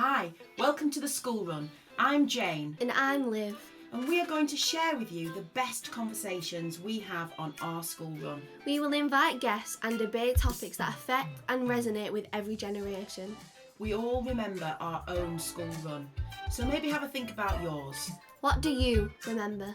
Hi, welcome to the School Run. I'm Jane. And I'm Liv. And we are going to share with you the best conversations we have on our school run. We will invite guests and debate topics that affect and resonate with every generation. We all remember our own school run, so maybe have a think about yours. What do you remember?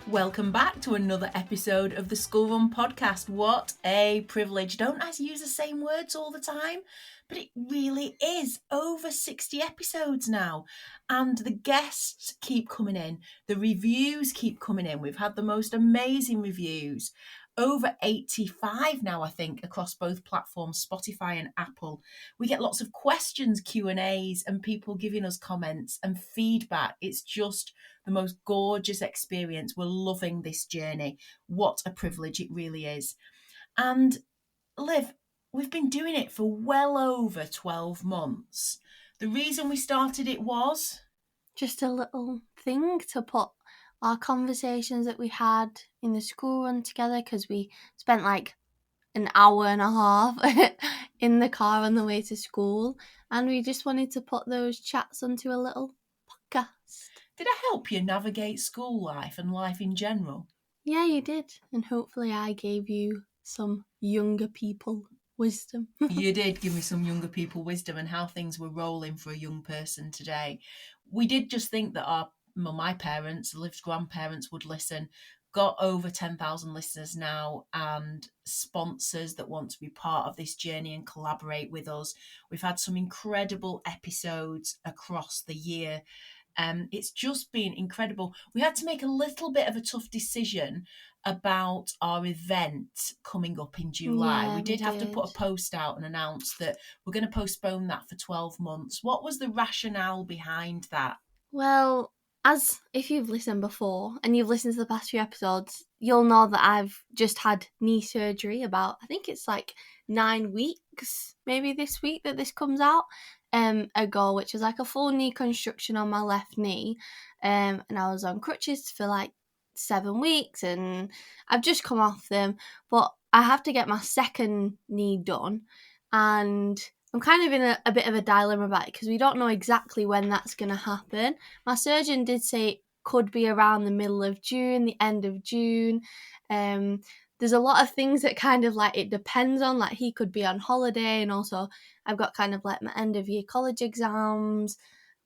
Welcome back to another episode of the School Run podcast. What a privilege. Don't I use the same words all the time? But it really is over 60 episodes now. And the guests keep coming in. The reviews keep coming in. We've had the most amazing reviews. Over 85 now, I think, across both platforms, Spotify and Apple. We get lots of questions, Q&As, and people giving us comments and feedback. It's just the most gorgeous experience. We're loving this journey. What a privilege it really is. And Liv, we've been doing it for well over 12 months. The reason we started it was? Just a little thing to put our conversations that we had in the school run together, because we spent like an hour and a half in the car on the way to school, and we just wanted to put those chats onto a little podcast. Did I help you navigate school life and life in general? Yeah, you did. And hopefully I gave you some younger people wisdom. You did give me some younger people wisdom and how things were rolling for a young person today. We did just think that my parents, Liv's grandparents, would listen. Got over 10,000 listeners now and sponsors that want to be part of this journey and collaborate with us. We've had some incredible episodes across the year. It's just been incredible. We had to make a little bit of a tough decision about our event coming up in July. Yeah, we did have to put a post out and announce that we're going to postpone that for 12 months. What was the rationale behind that? Well, as if you've listened before and you've listened to the past few episodes, you'll know that I've just had knee surgery about, I think it's like 9 weeks, maybe this week that this comes out, ago, which is like a full knee construction on my left knee. And I was on crutches for like 7 weeks and I've just come off them, but I have to get my second knee done, and I'm kind of in a bit of a dilemma about it because we don't know exactly when that's going to happen. My surgeon did say it could be around the middle of June, the end of June. There's a lot of things that kind of like it depends on, like he could be on holiday, and also I've got kind of like my end of year college exams,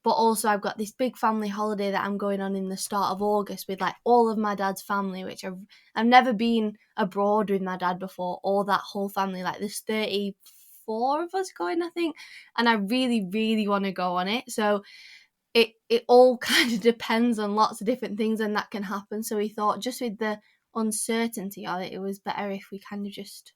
but also I've got this big family holiday that I'm going on in the start of August with like all of my dad's family, which I've never been abroad with my dad before, or that whole family. Like there's 34 of us going, I think, and I really, really want to go on it. So it all kind of depends on lots of different things, and that can happen. So we thought, just with the uncertainty of it, it was better if we kind of just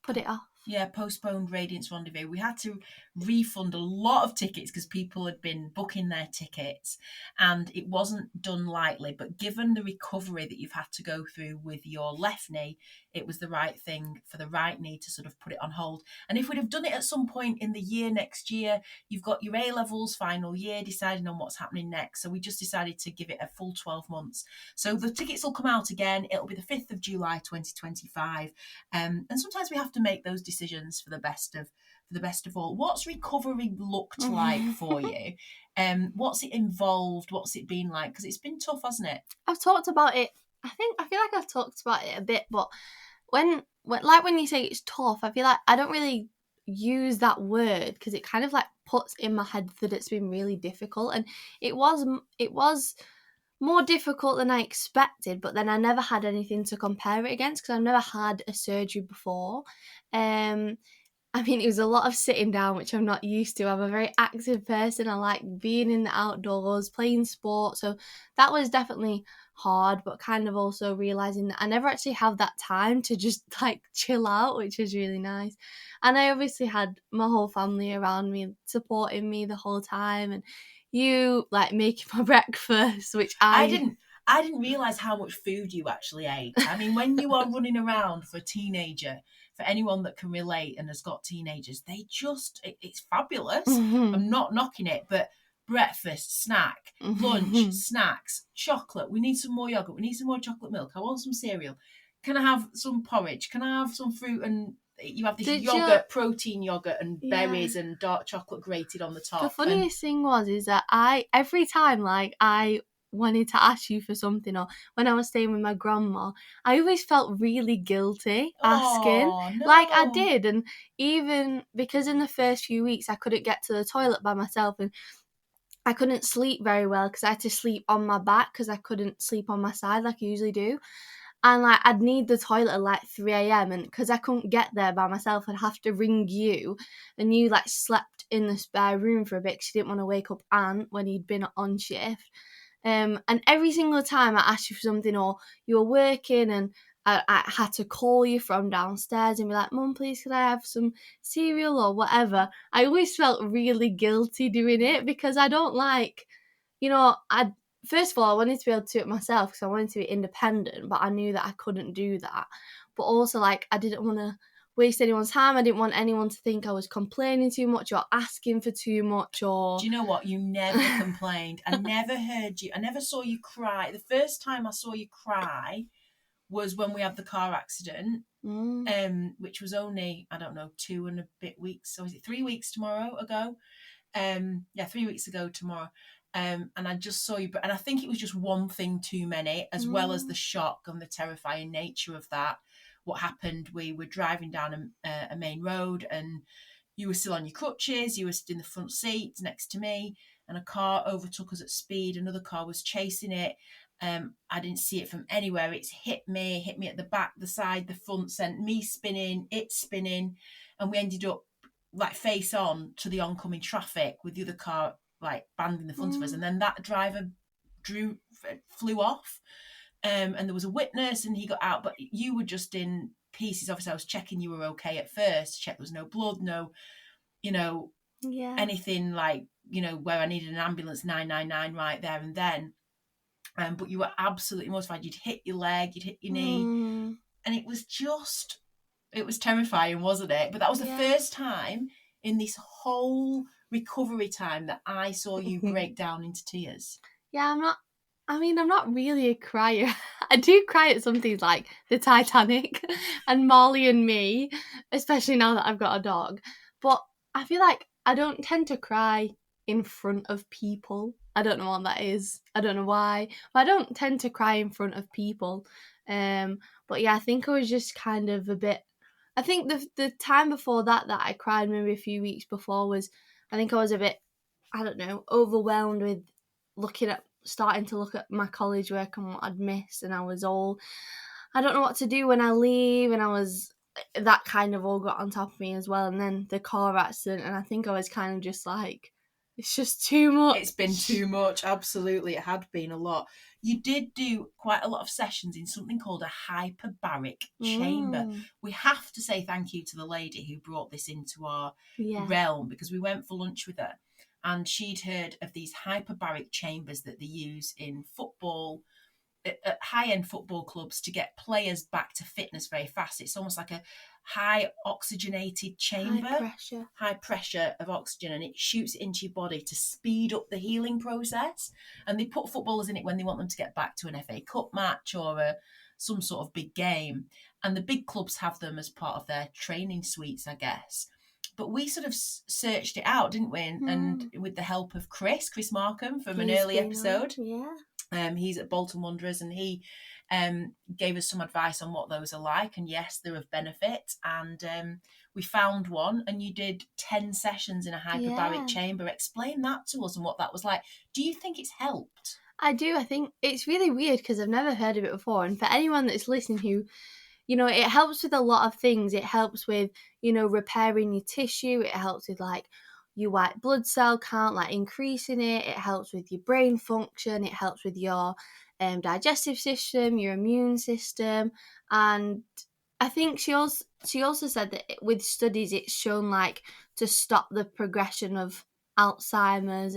put it off. Yeah, postponed Radiance Rendezvous. We had to refund a lot of tickets because people had been booking their tickets and it wasn't done lightly. But given the recovery that you've had to go through with your left knee, it was the right thing for the right knee to sort of put it on hold. And if we'd have done it at some point in the year next year, you've got your A-levels final year deciding on what's happening next. So we just decided to give it a full 12 months. So the tickets will come out again. It'll be the 5th of July 2025. And sometimes we have to make those decisions for the best of all. What's recovery looked like for you? What's it involved? What's it been like? Because it's been tough, hasn't it? I've talked about it. I feel like I've talked about it a bit, but when you say it's tough, I feel like I don't really use that word because it kind of like puts in my head that it's been really difficult, and it was more difficult than I expected, but then I never had anything to compare it against because I've never had a surgery before. I mean, it was a lot of sitting down, which I'm not used to. I'm a very active person. I like being in the outdoors, playing sport. So that was definitely hard, but kind of also realising that I never actually have that time to just like chill out, which is really nice. And I obviously had my whole family around me, supporting me the whole time. And you like making my breakfast, which I didn't realise how much food you actually ate. I mean, when you are running around for a teenager, for anyone that can relate and has got teenagers, it's fabulous. Mm-hmm. I'm not knocking it, but breakfast, snack, lunch, snacks, chocolate. We need some more yogurt. We need some more chocolate milk. I want some cereal. Can I have some porridge? Can I have some fruit and you have this Did yogurt, protein yogurt, and Yeah. berries and dark chocolate grated on the top. The funniest thing is that every time like I wanted to ask you for something, or when I was staying with my grandma, I always felt really guilty asking. Oh, no. Like I did, and even because in the first few weeks I couldn't get to the toilet by myself, and I couldn't sleep very well because I had to sleep on my back because I couldn't sleep on my side like I usually do. And like I'd need the toilet at like 3 a.m. and because I couldn't get there by myself, I'd have to ring you, and you like slept in the spare room for a bit because you didn't want to wake up Ant when he'd been on shift. And every single time I asked you for something, or you were working and I had to call you from downstairs and be like, Mum, please could I have some cereal or whatever, I always felt really guilty doing it because I don't like, first of all, I wanted to be able to do it myself because I wanted to be independent, but I knew that I couldn't do that. But also, like, I didn't want to waste anyone's time. I didn't want anyone to think I was complaining too much or asking for too much. Or do you know what? You never complained. I never heard you. I never saw you cry. The first time I saw you cry was when we had the car accident, which was only, I don't know, 2 and a bit weeks. So is it 3 weeks tomorrow ago? 3 weeks ago tomorrow. And I just saw you, and I think it was just one thing too many, as well as the shock and the terrifying nature of that. What happened, we were driving down a main road and you were still on your crutches, you were in the front seat next to me, and a car overtook us at speed. Another car was chasing it. I didn't see it from anywhere. It's hit me at the back, the side, the front, sent me spinning, it spinning, and we ended up like face on to the oncoming traffic with the other car like banding the front of us, and then that driver flew off, and there was a witness and he got out, but you were just in pieces. Obviously I was checking you were okay at first, check there was no blood, no anything like where I needed an ambulance, 999 right there and then, but you were absolutely mortified. You'd hit your leg, you'd hit your knee, and it was terrifying, wasn't it? But that was the first time in this whole recovery time that I saw you break down into tears. Yeah, I'm not really a crier. I do cry at some things like the Titanic and Marley and Me, especially now that I've got a dog. But I feel like I don't tend to cry in front of people. I don't know what that is. I don't know why. But I don't tend to cry in front of people. But yeah, I think I was just kind of a bit... I think the time before that I cried maybe a few weeks before was... I think I was a bit, I don't know, overwhelmed with starting to look at my college work and what I'd missed, and I was all, I don't know what to do when I leave, and that kind of all got on top of me as well, and then the car accident, and I think I was kind of just like, it's just too much. It's been too much, absolutely, it had been a lot. You did do quite a lot of sessions in something called a hyperbaric chamber. We have to say thank you to the lady who brought this into our realm, because we went for lunch with her and she'd heard of these hyperbaric chambers that they use in football, at high-end football clubs, to get players back to fitness very fast. It's almost like a high oxygenated chamber, high pressure of oxygen, and it shoots into your body to speed up the healing process. And they put footballers in it when they want them to get back to an FA Cup match or some sort of big game, and the big clubs have them as part of their training suites, I guess. But we sort of searched it out, didn't we? And with the help of Chris Markham from an early episode. He's at Bolton Wanderers, and he gave us some advice on what those are like. And yes, they're of benefit. And we found one, and you did 10 sessions in a hyperbaric chamber. Explain that to us and what that was like. Do you think it's helped? I do. I think it's really weird because I've never heard of it before. And for anyone that's listening who, it helps with a lot of things. It helps with, repairing your tissue. It helps with like your white blood cell count, like increasing it. It helps with your brain function. It helps with your digestive system, your immune system. And I think she also said that with studies it's shown like to stop the progression of Alzheimer's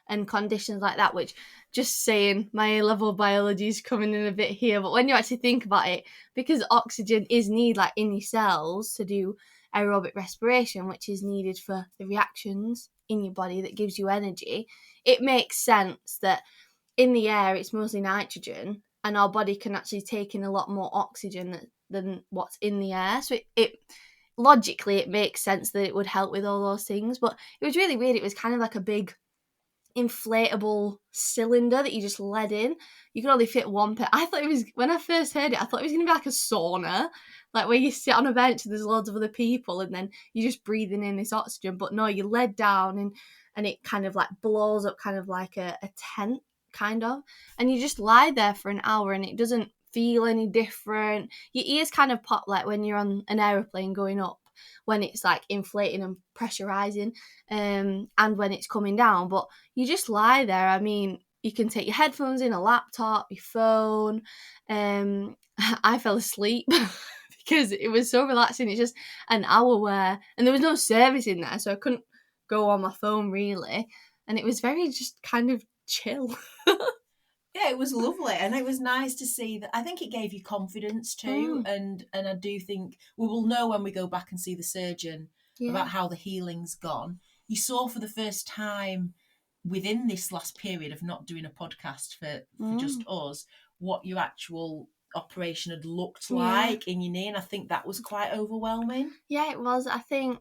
and conditions like that, which, just saying, my A-level biology is coming in a bit here, but when you actually think about it, because oxygen is needed like in your cells to do aerobic respiration, which is needed for the reactions in your body that gives you energy, it makes sense that in the air it's mostly nitrogen, and our body can actually take in a lot more oxygen than what's in the air. So logically it makes sense that it would help with all those things, but it was really weird. It was kind of like a big inflatable cylinder that you just let in. You could only fit one per. I thought it was, when I first heard it, I thought it was going to be like a sauna, like where you sit on a bench and there's loads of other people and then you're just breathing in this oxygen. But no, you're led down and it kind of like blows up, kind of like a tent, kind of, and you just lie there for an hour and it doesn't feel any different. Your ears kind of pop like when you're on an aeroplane going up, when it's like inflating and pressurizing, and when it's coming down. But you just lie there. I mean, you can take your headphones in, a laptop, your phone. I fell asleep because it was so relaxing. It's just an hour where, and there was no service in there, so I couldn't go on my phone really, and it was very just kind of chill. Yeah, it was lovely, and it was nice to see that. I think it gave you confidence too, and I do think we will know when we go back and see the surgeon about how the healing's gone. You saw for the first time within this last period of not doing a podcast for just us what your actual operation had looked like in your knee, and I think that was quite overwhelming. Yeah, it was. I think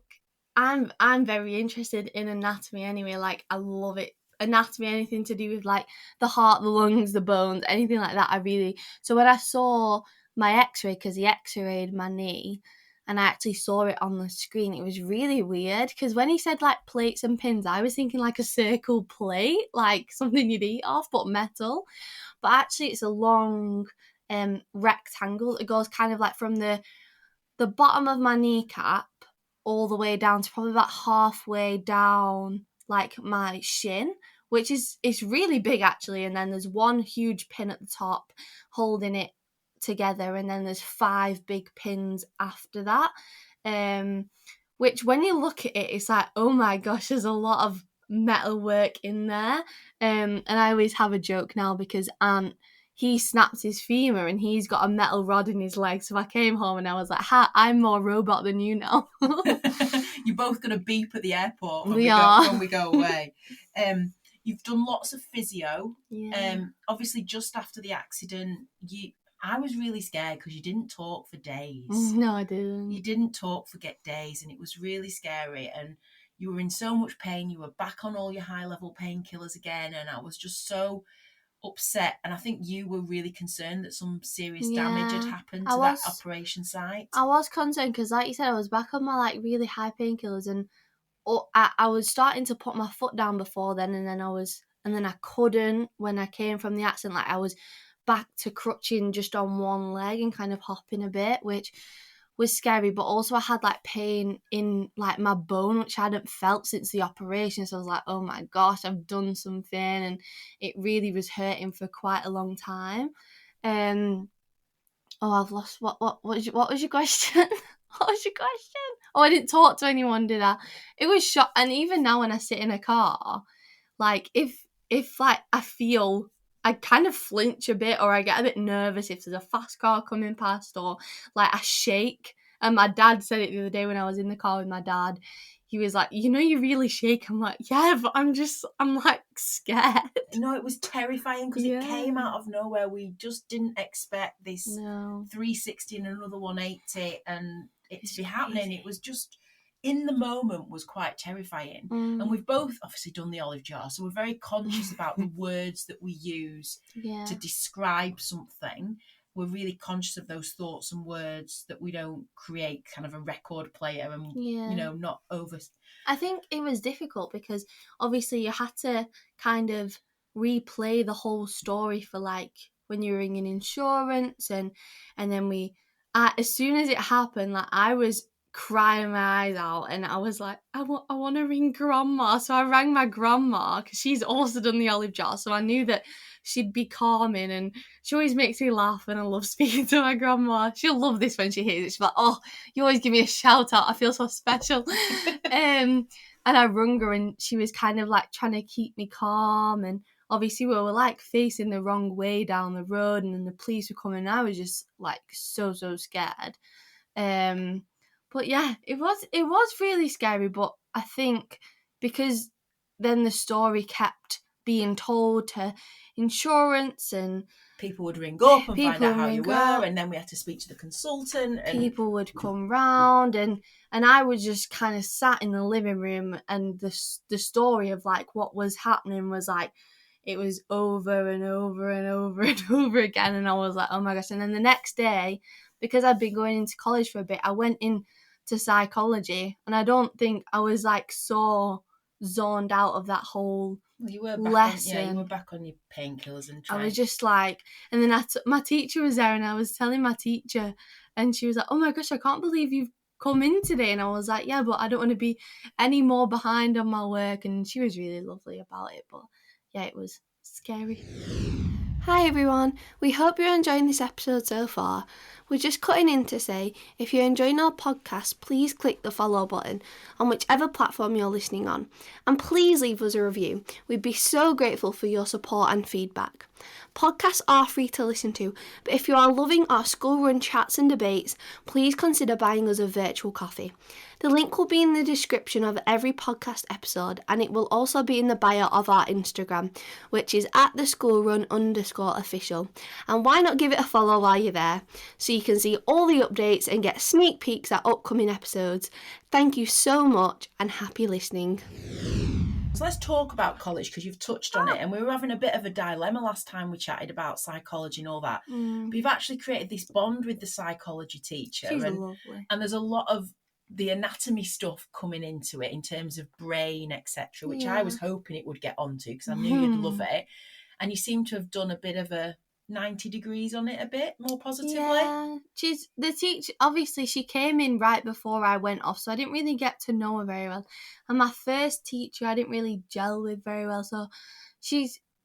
I'm very interested in anatomy anyway. Like, I love it. Anatomy, anything to do with like the heart, the lungs, the bones, anything like that. So when I saw my x-ray, because he x-rayed my knee and I actually saw it on the screen, it was really weird, because when he said like plates and pins, I was thinking like a circle plate, like something you'd eat off, but metal. But actually it's a long rectangle. It goes kind of like from the bottom of my kneecap all the way down to probably about halfway down like my shin, which is, it's really big actually. And then there's one huge pin at the top holding it together, and then there's 5 big pins after that, which when you look at it, it's like, oh my gosh, there's a lot of metal work in there. And I always have a joke now because he snapped his femur and he's got a metal rod in his leg. So I came home and I was like, ha, I'm more robot than you now. You're both going to beep at the airport when we go away. You've done lots of physio. Obviously, just after the accident, I was really scared because you didn't talk for days. No, I didn't. You didn't talk for days, and it was really scary. And you were in so much pain. You were back on all your high-level painkillers again, and I was just so upset. And I think you were really concerned that some serious damage had happened to that operation site. I was concerned because, like you said, I was back on my like really high painkillers, and I was starting to put my foot down before then, and then I couldn't when I came from the accident. Like, I was back to crutching just on one leg and kind of hopping a bit, which was scary. But also I had like pain in like my bone, which I hadn't felt since the operation. So I was like, oh my gosh, I've done something, and it really was hurting for quite a long time. I've lost what was your question? What was your question? Oh, I didn't talk to anyone, did I? It was shot. And even now when I sit in a car, like if like I feel, I kind of flinch a bit, or I get a bit nervous if there's a fast car coming past, or like I shake. And my dad said it the other day when I was in the car with my dad. He was like, you know, you really shake. I'm like, yeah, but I'm like scared. No, it was terrifying because it came out of nowhere. We just didn't expect this 360 and another 180 and it to be happening. It was just, in the moment, was quite terrifying. And we've both obviously done the olive jar, so we're very conscious about the words that we use to describe something. We're really conscious of those thoughts and words, that we don't create kind of a record player and, you know, not over. I think it was difficult because obviously you had to kind of replay the whole story for like when you were ringing insurance, and then as soon as it happened, like I was crying my eyes out, and I was like, I want to ring grandma. So I rang my grandma because she's also done the olive jar, so I knew that she'd be calming, and she always makes me laugh, and I love speaking to my grandma. She'll love this when she hears it. She's like, oh, you always give me a shout out, I feel so special. And I rung her, and she was kind of like trying to keep me calm, and obviously we were like facing the wrong way down the road, and then the police were coming, and I was just like so scared. But yeah, it was really scary. But I think because then the story kept being told to insurance, and people would ring up and find People out how you would ring up. were, and then we had to speak to the consultant. And People would come round, and I was just kind of sat in the living room, and the story of like what was happening was like it was over and over and over and over again, and I was like, oh my gosh. And then the next day, because I'd been going into college for a bit, I went into psychology, and I don't think I was like so zoned out of that whole you were lesson. you were back on your painkillers and I was just like, and then my teacher was there, and I was telling my teacher, and she was like, oh my gosh, I can't believe you've come in today. And I was like, yeah, but I don't want to be any more behind on my work. And she was really lovely about it, but yeah, it was scary. Hi everyone, we hope you're enjoying this episode so far. We're just cutting in to say, if you're enjoying our podcast, please click the follow button on whichever platform you're listening on. And please leave us a review. We'd be so grateful for your support and feedback. Podcasts are free to listen to, but if you are loving our school run chats and debates, please consider buying us a virtual coffee. The link will be in the description of every podcast episode, and it will also be in the bio of our Instagram, which is @theschoolrun_official. And why not give it a follow while you're there, so you can see all the updates and get sneak peeks at upcoming episodes. Thank you so much, and happy listening. So let's talk about college, because you've touched on it, and we were having a bit of a dilemma last time we chatted about psychology and all that. But you've actually created this bond with the psychology teacher. She's lovely. And there's a lot of the anatomy stuff coming into it in terms of brain, etc., which I was hoping it would get onto, because I knew you'd love it. And you seem to have done a bit of a 90 degrees on it, a bit more positively. Yeah, she's the teacher. Obviously, she came in right before I went off, so I didn't really get to know her very well. And my first teacher, I didn't really gel with very well. So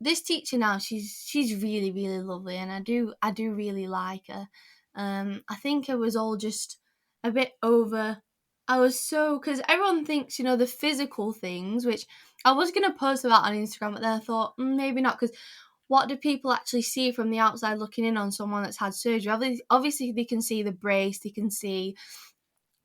this teacher now. She's really, really lovely, and I do really like her. I think it was all just a bit over. Because everyone thinks, the physical things, which I was gonna post about on Instagram, but then I thought maybe not, because what do people actually see from the outside looking in on someone that's had surgery? Obviously, they can see the brace, they can see,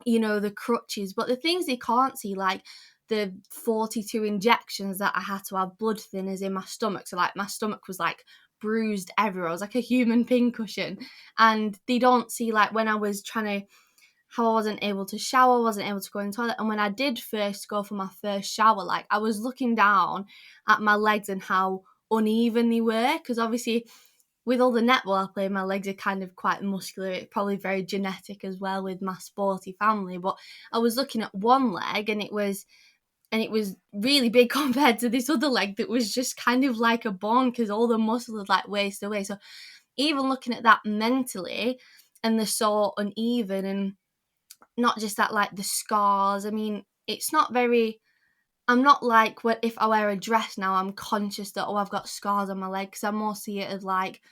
the crutches, but the things they can't see, like the 42 injections that I had to have blood thinners in my stomach. So, like, my stomach was, like, bruised everywhere. It was like a human pincushion. And they don't see, like, when I was how I wasn't able to shower, wasn't able to go in the toilet. And when I did first go for my first shower, like, I was looking down at my legs and how uneven they were, because obviously with all the netball I play, my legs are kind of quite muscular. It's probably very genetic as well with my sporty family. But I was looking at one leg, and it was really big compared to this other leg that was just kind of like a bone, because all the muscle had like wasted away. So even looking at that mentally, and the so uneven, and not just that, like the scars. I mean, it's not very. I'm not like if I wear a dress now, I'm conscious that, I've got scars on my leg, because I more see it as like,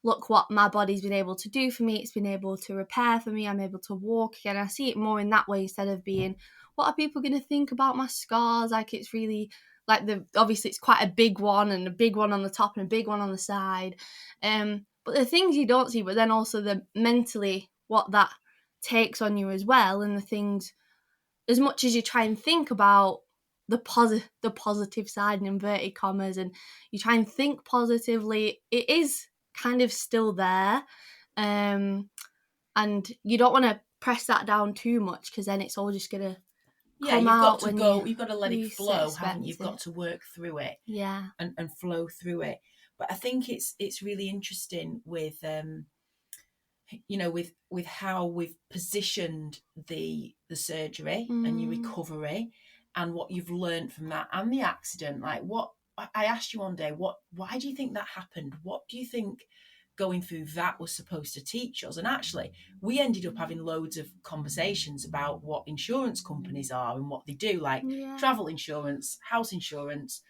look what my body's been able to do for me. It's been able to repair for me. I'm able to walk again. I see it more in that way, instead of being, what are people going to think about my scars? Like, it's really like obviously it's quite a big one, and a big one on the top and a big one on the side. But the things you don't see, but then also the mentally what that takes on you as well, and the things, as much as you try and think about the positive side in inverted commas, and you try and think positively, it is kind of still there, and you don't want to press that down too much, because then it's all just gonna come out. You've got to let it flow, haven't you? You've got to work through it, and flow through it. But I think it's really interesting with with how we've positioned the surgery and your recovery, and what you've learned from that, and the accident. Like, what I asked you one day, why do you think that happened? What do you think going through that was supposed to teach us? And actually, we ended up having loads of conversations about what insurance companies are and what they do, like travel insurance, house insurance,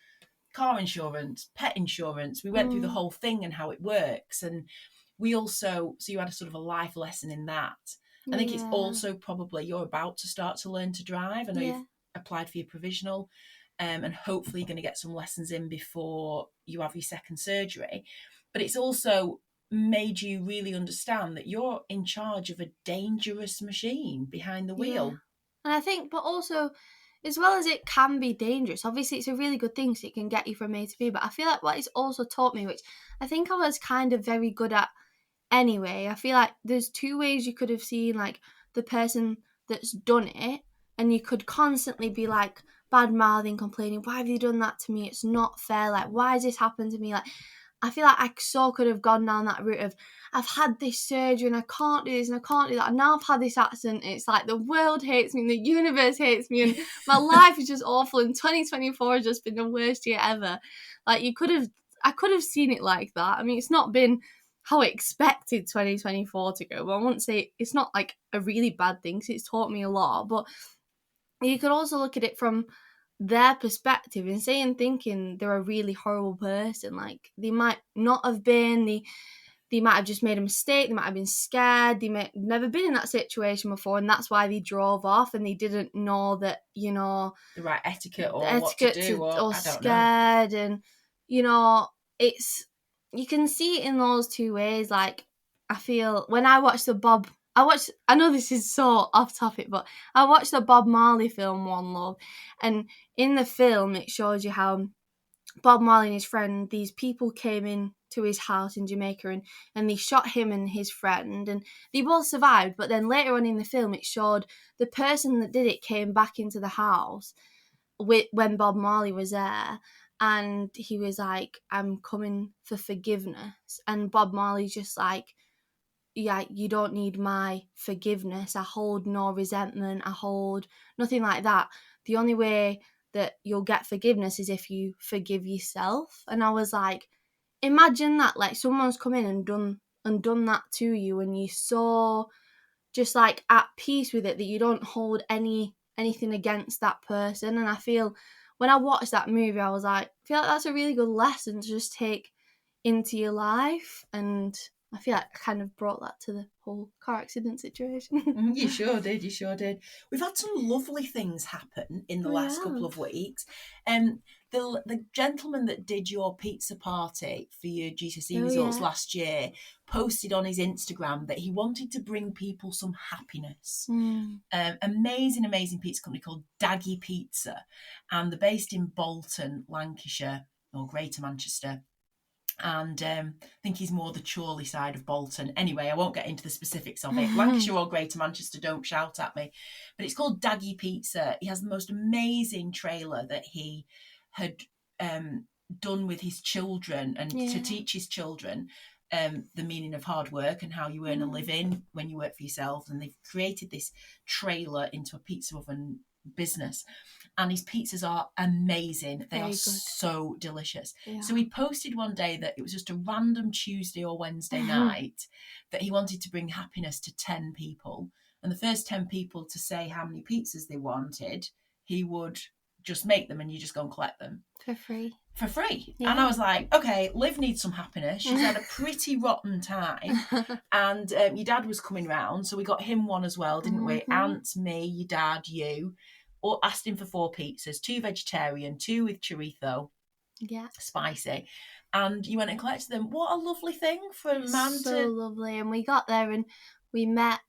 car insurance, pet insurance. We went through the whole thing and how it works. And we also, so you had a sort of a life lesson in that. I think it's also probably, you're about to start to learn to drive. I know you've applied for your provisional, and hopefully you're going to get some lessons in before you have your second surgery. But it's also made you really understand that you're in charge of a dangerous machine behind the wheel. And I think, but also, as well as it can be dangerous, obviously it's a really good thing, so it can get you from A to B, but I feel like what it's also taught me, which I think I was kind of very good at anyway, I feel like there's two ways you could have seen like the person that's done it, and you could constantly be like bad mouthing, complaining, why have you done that to me? It's not fair. Like, why has this happened to me? Like, I feel like I so could have gone down that route of I've had this surgery and I can't do this and I can't do that. And now I've had this accident. It's like the world hates me and the universe hates me and my life is just awful. And 2024 has just been the worst year ever. Like, I could have seen it like that. I mean, it's not been how I expected 2024 to go. But I won't say it's not like a really bad thing because it's taught me a lot. But you could also look at it from their perspective and saying, thinking they're a really horrible person. Like, they might not have been, they might have just made a mistake, they might have been scared, they might have never been in that situation before, and that's why they drove off and they didn't know that, you know, the right etiquette or etiquette what to do, or I don't scared know. And, you know, it's, you can see it in those two ways. Like, I feel when I watched I know this is so off topic, but I watched the Bob Marley film One Love, and in the film it shows you how Bob Marley and his friend, these people came in to his house in Jamaica and they shot him and his friend, and they both survived. But then later on in the film it showed the person that did it came back into the house when Bob Marley was there, and he was like, I'm coming for forgiveness. And Bob Marley's just like, yeah, you don't need my forgiveness. I hold no resentment. I hold nothing like that. The only way that you'll get forgiveness is if you forgive yourself. And I was like, imagine that, like someone's come in and done that to you, and you're so just like at peace with it that you don't hold anything against that person. And I feel when I watched that movie, I was like, I feel like that's a really good lesson to just take into your life. And I feel like I kind of brought that to the whole car accident situation. You sure did. We've had some lovely things happen in the last couple of weeks. The gentleman that did your pizza party for your GCSE results last year posted on his Instagram that he wanted to bring people some happiness. Amazing pizza company called Daggy Pizza, and they're based in Bolton, Lancashire, or Greater Manchester. And I think he's more the Chorley side of Bolton. Anyway, I won't get into the specifics of it. Lancashire or Greater Manchester, don't shout at me. But it's called Daggy Pizza. He has the most amazing trailer that he had done with his children, and to teach his children the meaning of hard work and how you earn a living when you work for yourself. And they've created this trailer into a pizza oven business, and his pizzas are amazing. They are so delicious. So he posted one day that it was just a random Tuesday or Wednesday night that he wanted to bring happiness to 10 people, and the first 10 people to say how many pizzas they wanted, he would just make them and you just go and collect them for free. And I was like, okay, Liv needs some happiness. She's had a pretty rotten time. And your dad was coming round, so we got him one as well, didn't we? Aunt, me, your dad, you. All asked him for 4 pizzas, 2 vegetarian, 2 with chorizo. Yeah. Spicy. And you went and collected them. What a lovely thing for a man to... So lovely. And we got there and we met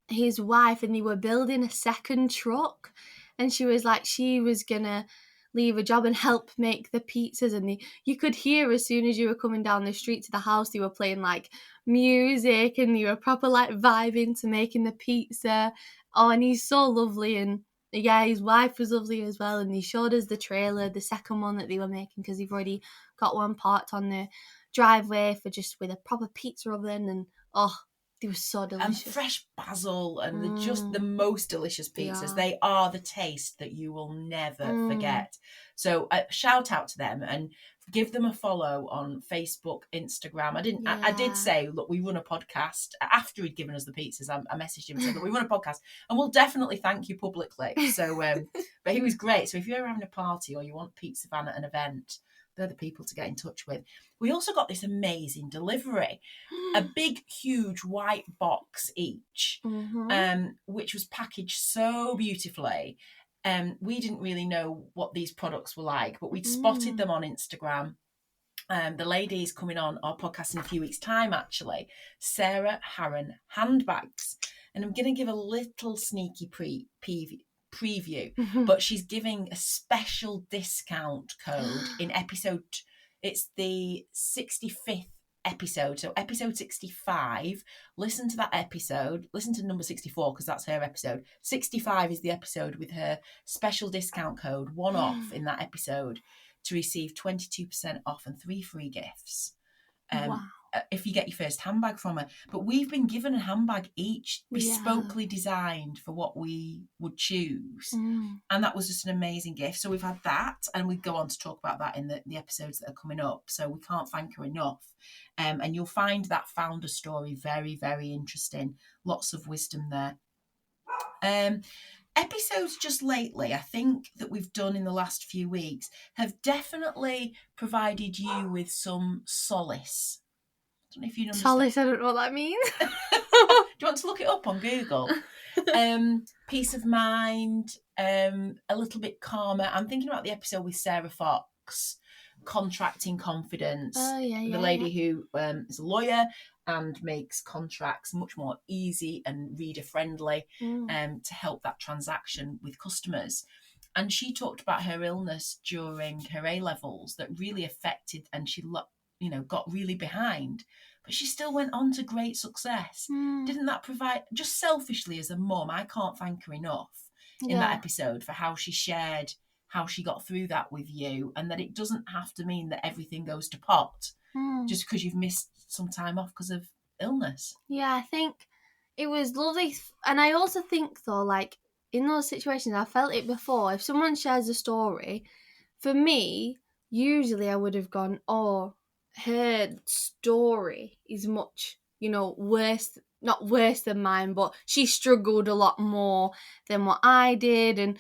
his wife, and they were building a second truck. And she was like, she was going to leave a job and help make the pizzas. And you could hear as soon as you were coming down the street to the house, they were playing like music and they were proper like vibing to making the pizza. Oh, and he's so lovely. And yeah, his wife was lovely as well. And he showed us the trailer, the second one that they were making, because they've already got one parked on the driveway for just with a proper pizza oven. And oh, they were so delicious. And fresh basil, and they're just the most delicious pizzas. They are the taste that you will never forget. So shout out to them and give them a follow on Facebook, Instagram. I did say, look, we run a podcast. After he'd given us the pizzas, I messaged him and said, look, we run a podcast and we'll definitely thank you publicly. So, but he was great. So if you're having a party or you want pizza van at an event, they're the people to get in touch with. We also got this amazing delivery, a big, huge white box each, which was packaged so beautifully. We didn't really know what these products were like, but we'd spotted them on Instagram. The lady is coming on our podcast in a few weeks' time, actually. Sarah Harron handbags. And I'm going to give a little sneaky preview, but she's giving a special discount code in episode, it's the 65th episode, so episode 65. Listen to that episode, listen to number 64 because that's her episode. 65 is the episode with her special discount code, one off in that episode, to receive 22% off and 3 free gifts. Wow. If you get your first handbag from her. But we've been given a handbag each, bespokely designed for what we would choose. And that was just an amazing gift. So we've had that, and we go on to talk about that in the episodes that are coming up. So we can't thank her enough. And you'll find that founder story very, very interesting. Lots of wisdom there. Episodes just lately, I think, that we've done in the last few weeks have definitely provided you with some solace. I don't know if you understand. Solace, I don't know what that means. Do you want to look it up on Google? Peace of mind, a little bit calmer. I'm thinking about the episode with Sarah Fox, Contracting Confidence. The lady who is a lawyer and makes contracts much more easy and reader friendly to help that transaction with customers. And she talked about her illness during her A-levels that really affected, and she got really behind, but she still went on to great success. Didn't that provide, just selfishly as a mum, I can't thank her enough in that episode for how she shared how she got through that with you, and that it doesn't have to mean that everything goes to pot just because you've missed some time off because of illness. Yeah, I think it was lovely. And I also think, though, like, in those situations, I felt it before. If someone shares a story, for me, usually I would have gone, oh, her story is much, worse, not worse than mine, but she struggled a lot more than what I did. And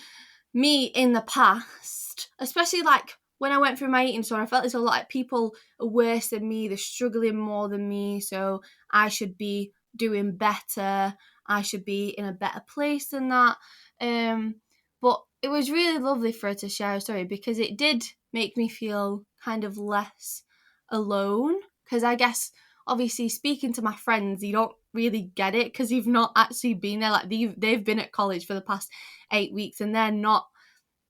me in the past, especially like when I went through my eating disorder, I felt it's a lot like people are worse than me, they're struggling more than me, so I should be doing better, I should be in a better place than that. But it was really lovely for her to share a story because it did make me feel kind of less alone, because I guess obviously speaking to my friends, you don't really get it because you've not actually been there. Like they've been at college for the past 8 weeks and they're not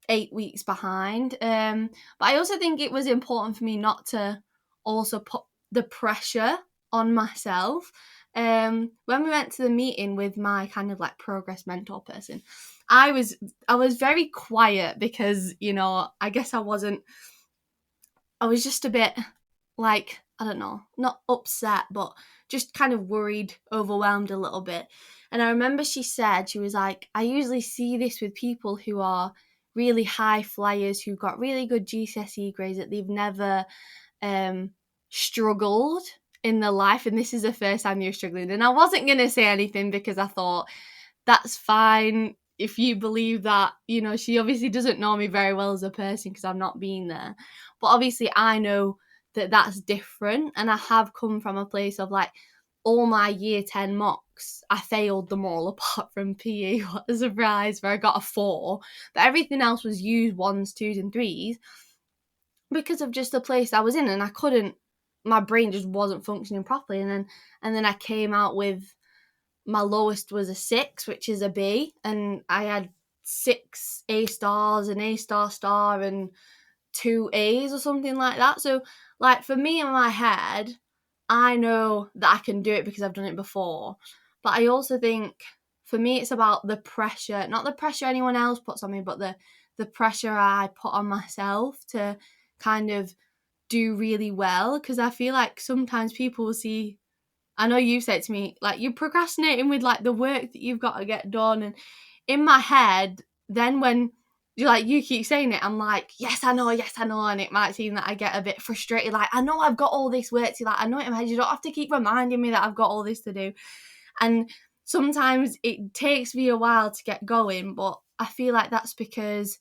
8 weeks behind. But I also think it was important for me not to also put the pressure on myself. When we went to the meeting with my kind of like progress mentor person, I was very quiet because, I guess I was just a bit like, I don't know, not upset, but just kind of worried, overwhelmed a little bit. And I remember she was like, I usually see this with people who are really high flyers, who got really good GCSE grades, that they've never struggled in their life, and this is the first time you're struggling. And I wasn't going to say anything because I thought, that's fine if you believe that. She obviously doesn't know me very well as a person because I've not been there. But obviously I know that that's different, and I have come from a place of like, all my year 10 mocks, I failed them all apart from PE. What a surprise, where I got a 4. But everything else was used 1s, 2s and 3s because of just the place I was in, and I couldn't, my brain just wasn't functioning properly. And then I came out with, my lowest was a 6, which is a B, and I had 6 A stars, an A star and 2 A's or something like that. So like for me in my head, I know that I can do it because I've done it before. But I also think for me it's about the pressure, not the pressure anyone else puts on me, but the pressure I put on myself to kind of do really well. Because I feel like sometimes people will see, I know you said to me, like, you're procrastinating with like the work that you've got to get done. And in my head, then when you keep saying it, I'm like, yes, I know. And it might seem that I get a bit frustrated. Like, I know I've got all this work to, like, I know it in my head, you don't have to keep reminding me that I've got all this to do. And sometimes it takes me a while to get going, but I feel like that's because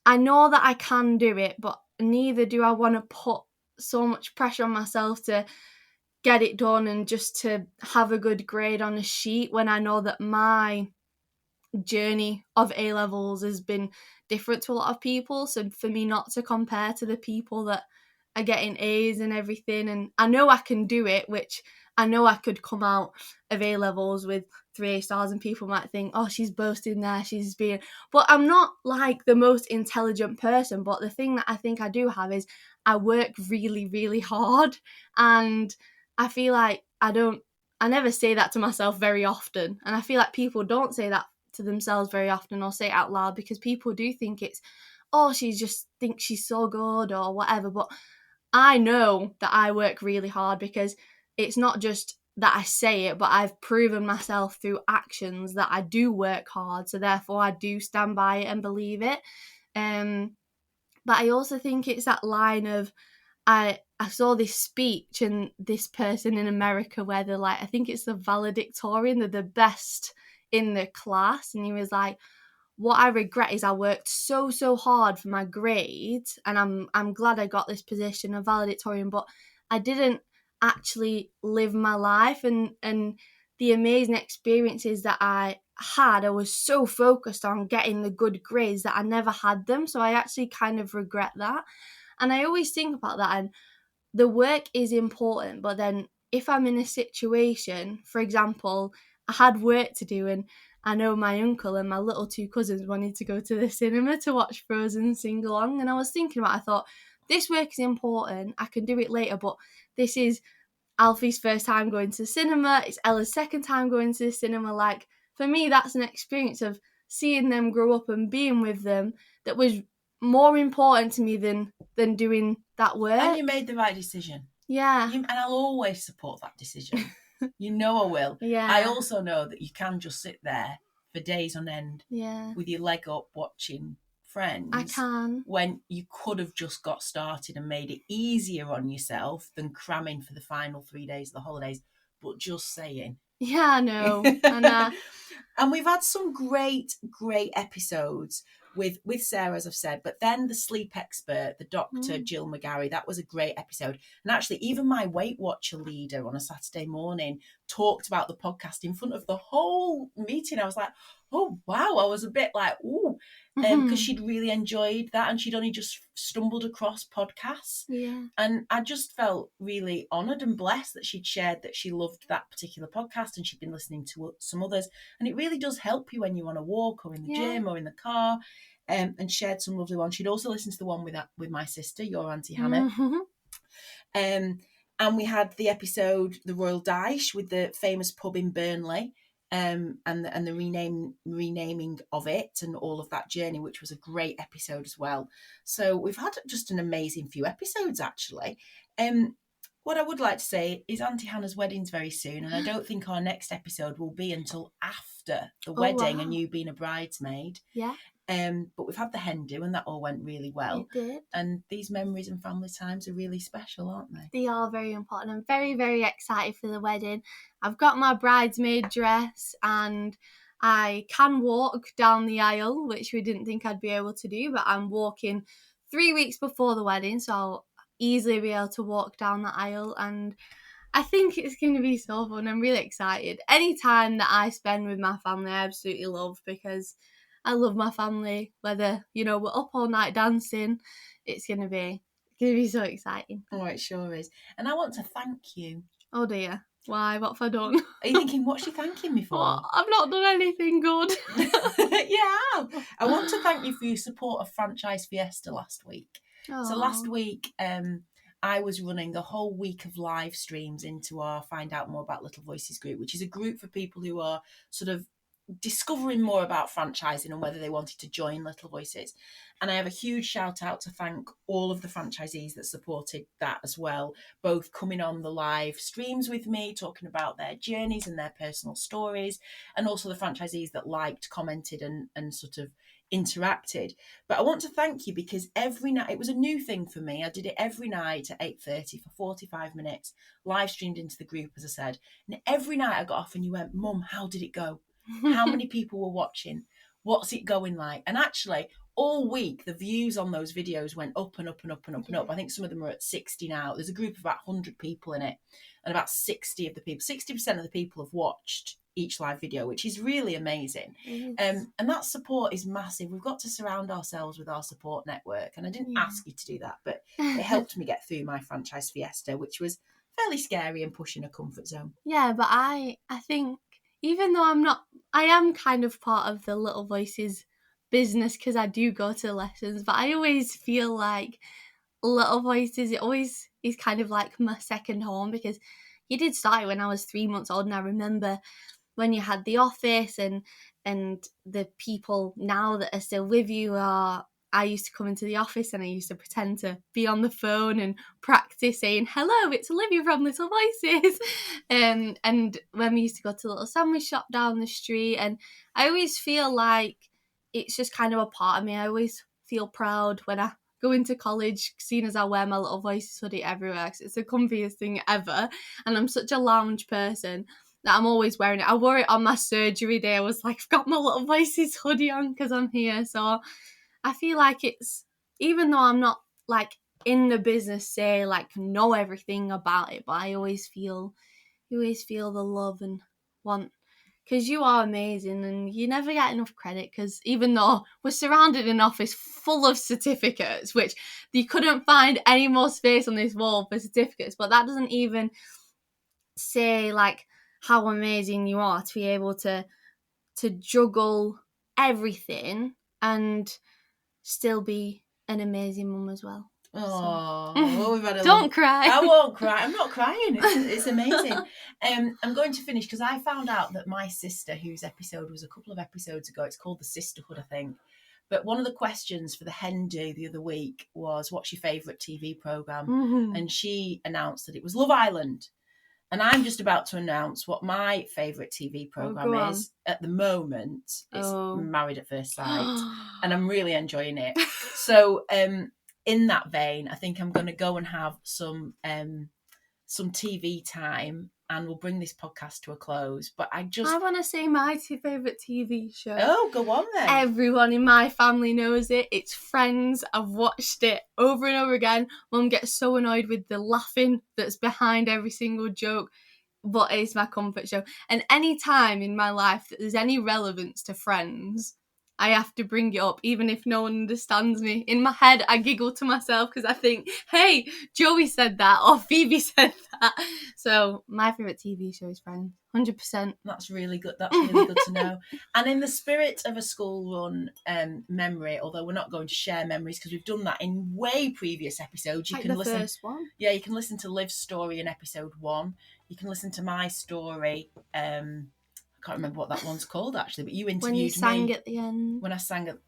I know that I can do it, but neither do I want to put so much pressure on myself to get it done and just to have a good grade on a sheet when I know that my journey of A-levels has been different to a lot of people. So for me not to compare to the people that are getting A's and everything, and I know I can do it, which I know I could come out of A-levels with 3 A stars and people might think, oh, she's boasting there, she's being... But I'm not like the most intelligent person, but the thing that I think I do have is I work really, really hard, and I feel like I never say that to myself very often, and I feel like people don't say that to themselves very often or say it out loud, because people do think it's, oh, she just thinks she's so good or whatever. But I know that I work really hard, because it's not just that I say it, but I've proven myself through actions that I do work hard, so therefore I do stand by it and believe it. But I also think it's that line of, I saw this speech and this person in America where they're like, I think it's the valedictorian, they're the best in the class, and he was like, what I regret is I worked so hard for my grades, and I'm glad I got this position of valedictorian, but I didn't actually live my life, and the amazing experiences that I had, I was so focused on getting the good grades that I never had them. So I actually kind of regret that. And I always think about that, and the work is important, but then if I'm in a situation, for example, I had work to do, and I know my uncle and my little 2 cousins wanted to go to the cinema to watch Frozen sing along, and I was thinking about it, I thought, this work is important, I can do it later, but this is Alfie's first time going to the cinema, it's Ella's second time going to the cinema. Like, for me, that's an experience of seeing them grow up and being with them that was more important to me than doing that work. And you made the right decision. Yeah. And I'll always support that decision. You know I will. Yeah. I also know that you can just sit there for days on end with your leg up watching Friends. I can. When you could have just got started and made it easier on yourself than cramming for the final 3 days of the holidays. But just saying. Yeah, I know. And we've had some great episodes with Sarah, as I've said, but then the sleep expert, the doctor, Jill McGarry, that was a great episode. And actually, even my Weight Watcher leader on a Saturday morning talked about the podcast in front of the whole meeting. I was like, oh, wow. I was a bit like, ooh, because she'd really enjoyed that, and she'd only just stumbled across podcasts. Yeah. And I just felt really honoured and blessed that she'd shared that she loved that particular podcast, and she'd been listening to some others. And it really does help you when you're on a walk or in the gym or in the car, and shared some lovely ones. She'd also listened to the one with my sister, your Auntie Hannah. And we had the episode, The Royal Dyche, with the famous pub in Burnley, and the renaming of it and all of that journey, which was a great episode as well. So we've had just an amazing few episodes, actually. What I would like to say is Auntie Hannah's wedding's very soon, and I don't think our next episode will be until after the wedding and you being a bridesmaid. Yeah. But we've had the hen do, and that all went really well. It did. And these memories and family times are really special, aren't they? They are very important. I'm very, very excited for the wedding. I've got my bridesmaid dress, and I can walk down the aisle, which we didn't think I'd be able to do, but I'm walking 3 weeks before the wedding, so I'll easily be able to walk down the aisle, and I think it's going to be so fun. I'm really excited. Any time that I spend with my family, I absolutely love, because I love my family. Whether, we're up all night dancing, it's going to be so exciting. Oh, it sure is. And I want to thank you. Oh dear. Why? What have I done? Are you thinking, what's she thanking me for? Oh, I've not done anything good. Yeah. I want to thank you for your support of Franchise Fiesta last week. Oh. So last week, I was running a whole week of live streams into our Find Out More About Little Voices group, which is a group for people who are sort of discovering more about franchising and whether they wanted to join Little Voices. And I have a huge shout out to thank all of the franchisees that supported that as well, both coming on the live streams with me, talking about their journeys and their personal stories, and also the franchisees that liked, commented and sort of interacted. But I want to thank you, because every night, it was a new thing for me. I did it every night at 8:30 for 45 minutes, live streamed into the group, as I said. And every night I got off and you went, Mum, how did it go? How many people were watching? What's it going like? And actually, all week, the views on those videos went up and up and up and up and up. I think some of them are at 60 now. There's a group of about 100 people in it. And about 60% of the people have watched each live video, which is really amazing. And that support is massive. We've got to surround ourselves with our support network. And I didn't ask you to do that, but it helped me get through my Franchise Fiesta, which was fairly scary and pushing a comfort zone. Yeah, but I think, even though I am kind of part of the Little Voices business because I do go to lessons, but I always feel like Little Voices, it always is kind of like my second home, because you did start it when I was 3 months old, and I remember when you had the office and the people now that are still with you are, I used to come into the office and I used to pretend to be on the phone and practice saying, hello, it's Olivia from Little Voices. And when we used to go to a little sandwich shop down the street, and I always feel like it's just kind of a part of me. I always feel proud when I go into college, seeing as I wear my Little Voices hoodie everywhere, because it's the comfiest thing ever. And I'm such a lounge person that I'm always wearing it. I wore it on my surgery day. I was like, I've got my Little Voices hoodie on because I'm here. So I feel like it's, even though I'm not like in the business, say like know everything about it, but I always feel the love and want, because you are amazing and you never get enough credit, because even though we're surrounded in an office full of certificates, which you couldn't find any more space on this wall for certificates, but that doesn't even say like how amazing you are to be able to juggle everything and still be an amazing mum as well. Oh, well, we've had a Don't cry. I won't cry. I'm not crying. It's amazing. I'm going to finish because I found out that my sister, whose episode was a couple of episodes ago, it's called The Sisterhood, I think. But one of the questions for the Hen Do the other week was, what's your favourite TV programme? Mm-hmm. And she announced that it was Love Island. And I'm just about to announce what my favourite TV programme is at the moment. It's Married at First Sight. And I'm really enjoying it. So in that vein, I think I'm going to go and have some TV time, and we'll bring this podcast to a close. But I want to say my favourite TV show. Oh, go on then. Everyone in my family knows it. It's Friends. I've watched it over and over again. Mum gets so annoyed with the laughing that's behind every single joke, but it's my comfort show. And any time in my life that there's any relevance to Friends, I have to bring it up, even if no one understands me. In my head, I giggle to myself because I think, hey, Joey said that, or Phoebe said that. So my favourite TV show is Friends, 100%. That's really good. That's really good to know. And in the spirit of a school run memory, although we're not going to share memories because we've done that in way previous episodes, you like can listen. First one. Yeah, you can listen to Liv's story in episode 1. You can listen to my story. I can't remember what that one's called actually, but you interviewed me. When you sang at the end. When I sang at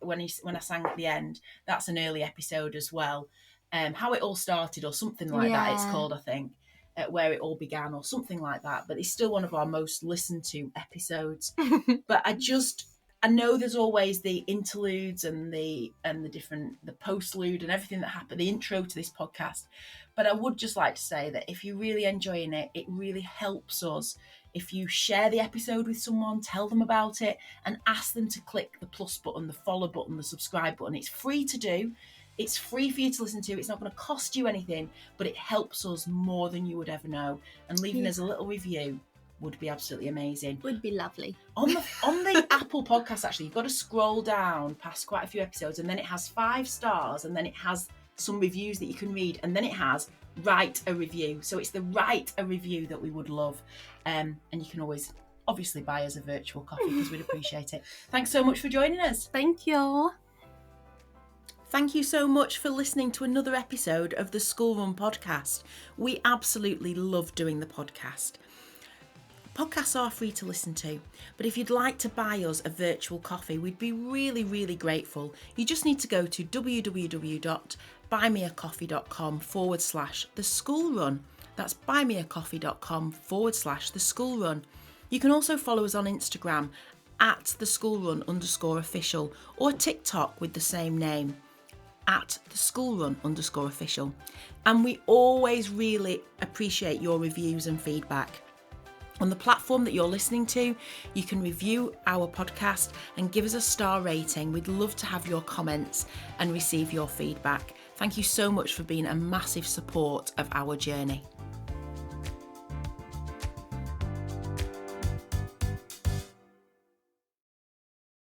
the end. That's an early episode as well. How it all started, or something like that. It's called, I think, where it all began, or something like that. But it's still one of our most listened to episodes. But I know there's always the interludes and the postlude and everything that happened, the intro to this podcast. But I would just like to say that if you're really enjoying it, it really helps us if you share the episode with someone, tell them about it, and ask them to click the plus button, the follow button, the subscribe button. It's free to do. It's free for you to listen to. It's not going to cost you anything, but it helps us more than you would ever know. And leaving us a little review would be absolutely amazing. Would be lovely. On the Apple podcast, actually, you've got to scroll down past quite a few episodes, and then it has 5 stars, and then it has some reviews that you can read, and then it has write a review. So it's the write a review that we would love. And you can always obviously buy us a virtual coffee because we'd appreciate it. Thanks so much for joining us. Thank you. Thank you so much for listening to another episode of the School Run podcast. We absolutely love doing the podcast. Podcasts are free to listen to, but if you'd like to buy us a virtual coffee, we'd be really, really grateful. You just need to go to www.buymeacoffee.com/theschoolrun. That's buymeacoffee.com/theschoolrun. You can also follow us on Instagram @theschoolrun_official, or TikTok with the same name @theschoolrun_official. And we always really appreciate your reviews and feedback. On the platform that you're listening to, you can review our podcast and give us a star rating. We'd love to have your comments and receive your feedback. Thank you so much for being a massive support of our journey.